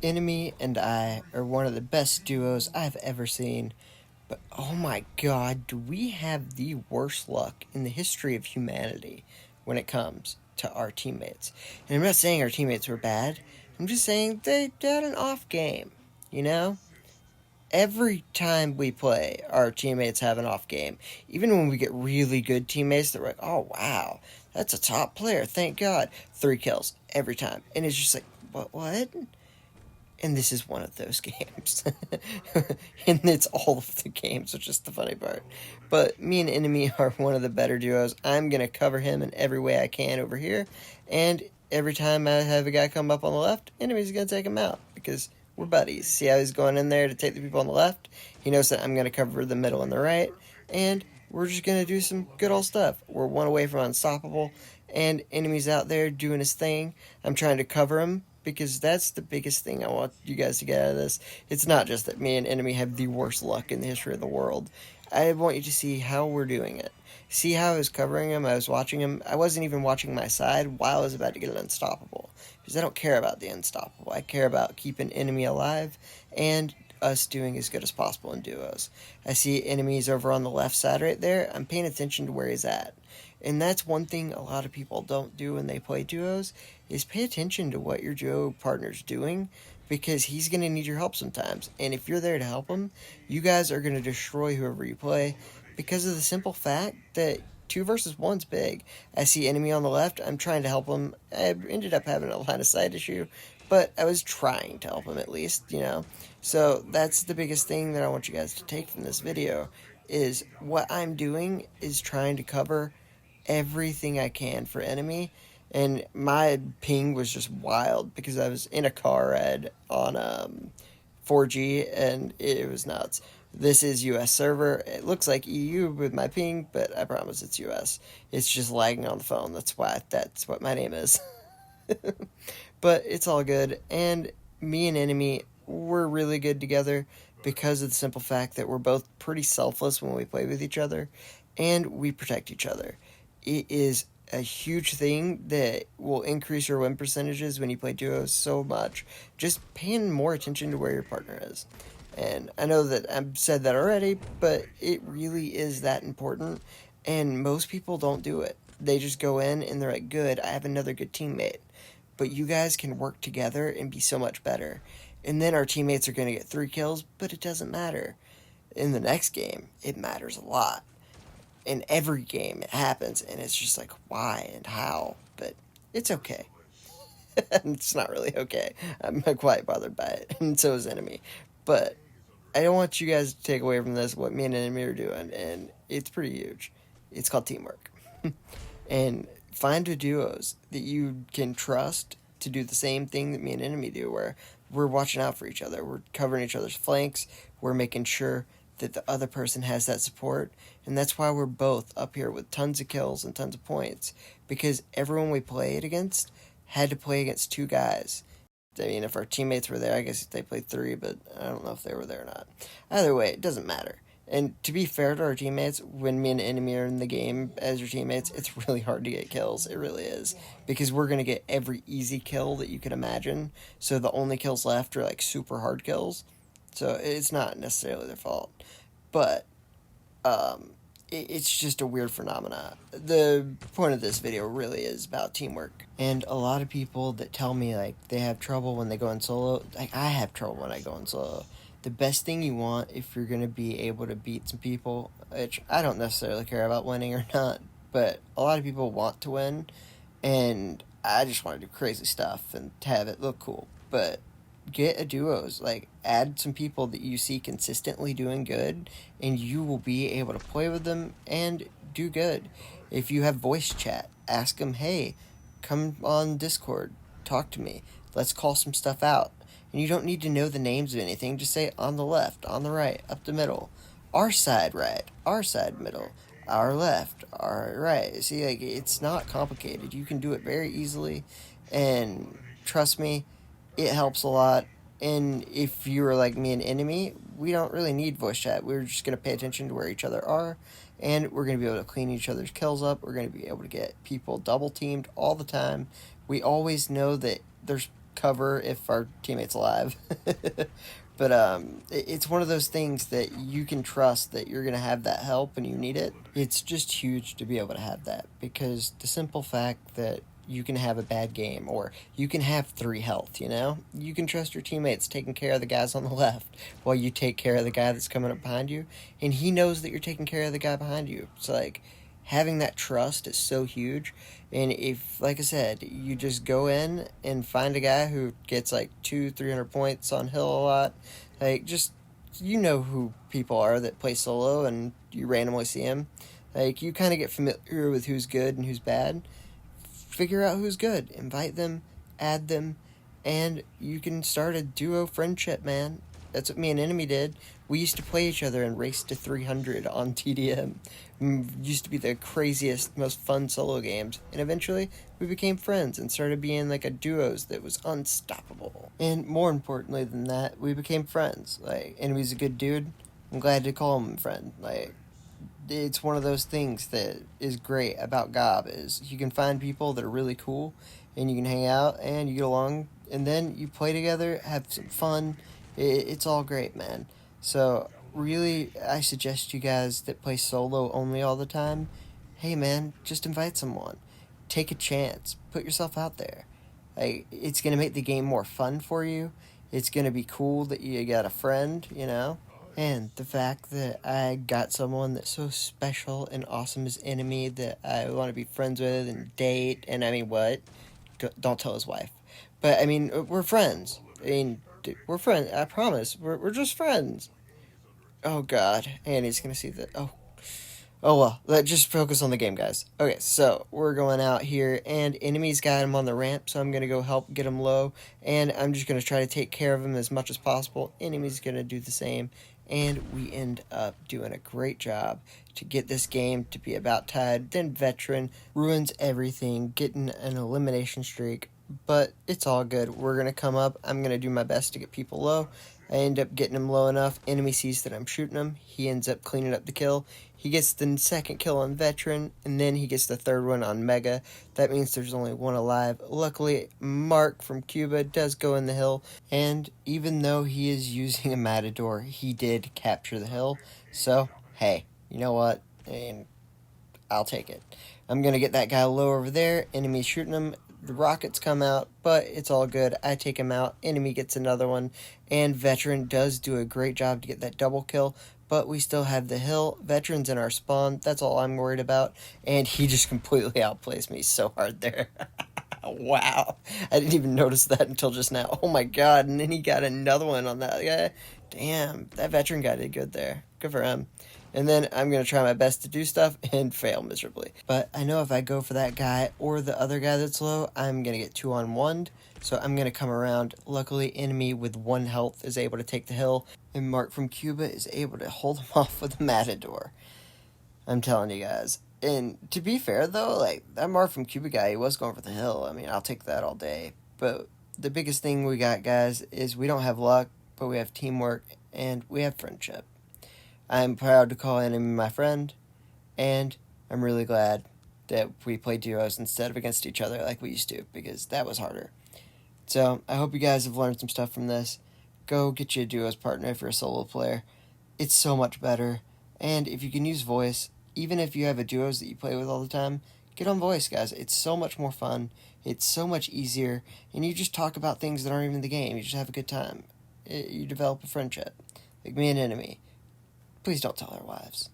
NME and I are one of the best duos I've ever seen, but oh my god, do we have the worst luck in the history of humanity when it comes to our teammates. And I'm not saying our teammates were bad, I'm just saying they had an off game, you know? Every time we play, our teammates have an off game. Even when we get really good teammates, they're like, oh wow, that's a top player, thank God. 3 kills every time. And it's just like, what? And this is one of those games. And it's all of the games, which is the funny part. But me and Enemy are one of the better duos. I'm going to cover him in every way I can over here. And every time I have a guy come up on the left, Enemy's going to take him out because we're buddies. See how he's going in there to take the people on the left? He knows that I'm going to cover the middle and the right. And we're just going to do some good old stuff. We're one away from unstoppable. And Enemy's out there doing his thing. I'm trying to cover him because that's the biggest thing I want you guys to get out of this. It's not just that me and Enemy have the worst luck in the history of the world. I want you to see how we're doing it. See how I was covering him, I was watching him. I wasn't even watching my side while I was about to get an unstoppable. Because I don't care about the unstoppable. I care about keeping Enemy alive and us doing as good as possible in duos. I see enemies over on the left side right there. I'm paying attention to where he's at. And that's one thing a lot of people don't do when they play duos, is pay attention to what your duo partner's doing, because he's going to need your help sometimes. And if you're there to help him, you guys are going to destroy whoever you play because of the simple fact that 2 versus 1's big. I see Enemy on the left. I'm trying to help him. I ended up having a line of sight issue, but I was trying to help him at least, you know. So that's the biggest thing that I want you guys to take from this video, is what I'm doing is trying to cover everything I can for Enemy. And my ping was just wild because I was in a car ride on 4G and it was nuts. This is US server. It looks like EU with my ping, but I promise it's US. It's just lagging on the phone. That's what my name is. But it's all good. And me and Enemy, we're really good together because of the simple fact that we're both pretty selfless when we play with each other and we protect each other. It is a huge thing that will increase your win percentages when you play duos so much. Just paying more attention to where your partner is. And I know that I've said that already, but it really is that important. And most people don't do it. They just go in and they're like, good, I have another good teammate. But you guys can work together and be so much better. And then our teammates are going to get 3 kills, but it doesn't matter. In the next game, it matters a lot. In every game it happens, and it's just like, why and how? But it's okay. It's not really okay. I'm not quite bothered by it, and so is Enemy. But I don't want you guys to take away from this what me and Enemy are doing, and it's pretty huge. It's called teamwork. And find the duos that you can trust to do the same thing that me and Enemy do, where we're watching out for each other, we're covering each other's flanks, we're making sure that the other person has that support. And that's why we're both up here with tons of kills and tons of points, because everyone we played against had to play against 2 guys. I mean, if our teammates were there, I guess they played 3, but I don't know if they were there or not. Either way, it doesn't matter. And to be fair to our teammates, when me and Enemy are in the game as your teammates, it's really hard to get kills. It really is. Because we're going to get every easy kill that you can imagine. So the only kills left are like super hard kills. So it's not necessarily their fault. But it's just a weird phenomena. The point of this video really is about teamwork. And a lot of people that tell me like they have trouble when they go in solo, like I have trouble when I go in solo. The best thing you want if you're going to be able to beat some people, which I don't necessarily care about winning or not, but a lot of people want to win, and I just want to do crazy stuff and have it look cool. But get a duos, like add some people that you see consistently doing good, and you will be able to play with them and do good. If you have voice chat, ask them, hey, come on Discord, talk to me, let's call some stuff out. And you don't need to know the names of anything, just say on the left, on the right, up the middle, our side right, our side middle, our left, our right. See, like, it's not complicated. You can do it very easily, and trust me, it helps a lot. And if you are like me and Enemy, we don't really need voice chat. We're just going to pay attention to where each other are, and we're going to be able to clean each other's kills up. We're going to be able to get people double teamed all the time. We always know that there's cover if our teammate's alive. But it's one of those things that you can trust that you're going to have that help when you need it. It's just huge to be able to have that, because the simple fact that you can have a bad game, or you can have 3 health, you know? You can trust your teammates taking care of the guys on the left while you take care of the guy that's coming up behind you, and he knows that you're taking care of the guy behind you. It's like, having that trust is so huge. And if, like I said, you just go in and find a guy who gets like 200-300 points on hill a lot, like, just, you know who people are that play solo and you randomly see them. Like, you kind of get familiar with who's good and who's bad. Figure out who's good, invite them, add them, and you can start a duo friendship, man. That's what me and Enemy did. We used to play each other and race to 300 on TDM. Used to be the craziest, most fun solo games. And eventually, we became friends and started being like a duos that was unstoppable. And more importantly than that, we became friends. Like, Enemy's a good dude. I'm glad to call him a friend. Like, it's one of those things that is great about GOB, is you can find people that are really cool, and you can hang out, and you get along, and then you play together, have some fun. It's all great, man. So, really, I suggest you guys that play solo only all the time, hey, man, just invite someone. Take a chance. Put yourself out there. Like, it's going to make the game more fun for you. It's going to be cool that you got a friend, you know? And the fact that I got someone that's so special and awesome as Enemy that I want to be friends with and date, and I mean, what? Don't tell his wife. But, I mean, we're friends. I mean, we're friends. I promise. We're just friends. Oh, God. Annie's going to see that. Oh, well. Let's just focus on the game, guys. Okay, so we're going out here, and Enemy's got him on the ramp, so I'm going to go help get him low, and I'm just going to try to take care of him as much as possible. Enemy's going to do the same, and we end up doing a great job to get this game to be about tied. Then Veteran ruins everything, getting an elimination streak, but it's all good. We're going to come up. I'm going to do my best to get people low. I end up getting him low enough. Enemy sees that I'm shooting him. He ends up cleaning up the kill. He gets the second kill on Veteran, and then he gets the third one on Mega. That means there's only one alive. Luckily, Mark from Cuba does go in the hill, and even though he is using a Matador, he did capture the hill. So, hey, you know what? And I'll take it. I'm going to get that guy low over there. Enemy's shooting him. The rockets come out, but it's all good. I take him out. Enemy gets another one, and Veteran does do a great job to get that double kill, but we still have the hill. Veteran's in our spawn. That's all I'm worried about, and he just completely outplays me so hard there. Wow. I didn't even notice that until just now. Oh my God, and then he got another one on that guy. Damn, that Veteran guy did good there. Good for him. And then I'm going to try my best to do stuff and fail miserably. But I know if I go for that guy or the other guy that's low, I'm going to get 2-on-1'd. So I'm going to come around. Luckily, Enemy with 1 health is able to take the hill. And Mark from Cuba is able to hold him off with a Matador. I'm telling you guys. And to be fair, though, like, that Mark from Cuba guy, he was going for the hill. I mean, I'll take that all day. But the biggest thing we got, guys, is we don't have luck, but we have teamwork and we have friendship. I'm proud to call Enemy my friend, and I'm really glad that we play duos instead of against each other like we used to, because that was harder. So, I hope you guys have learned some stuff from this. Go get you a duos partner if you're a solo player. It's so much better, and if you can use voice, even if you have a duos that you play with all the time, get on voice, guys. It's so much more fun, it's so much easier, and you just talk about things that aren't even in the game. You just have a good time. You develop a friendship, like me and Enemy. Please don't tell our wives.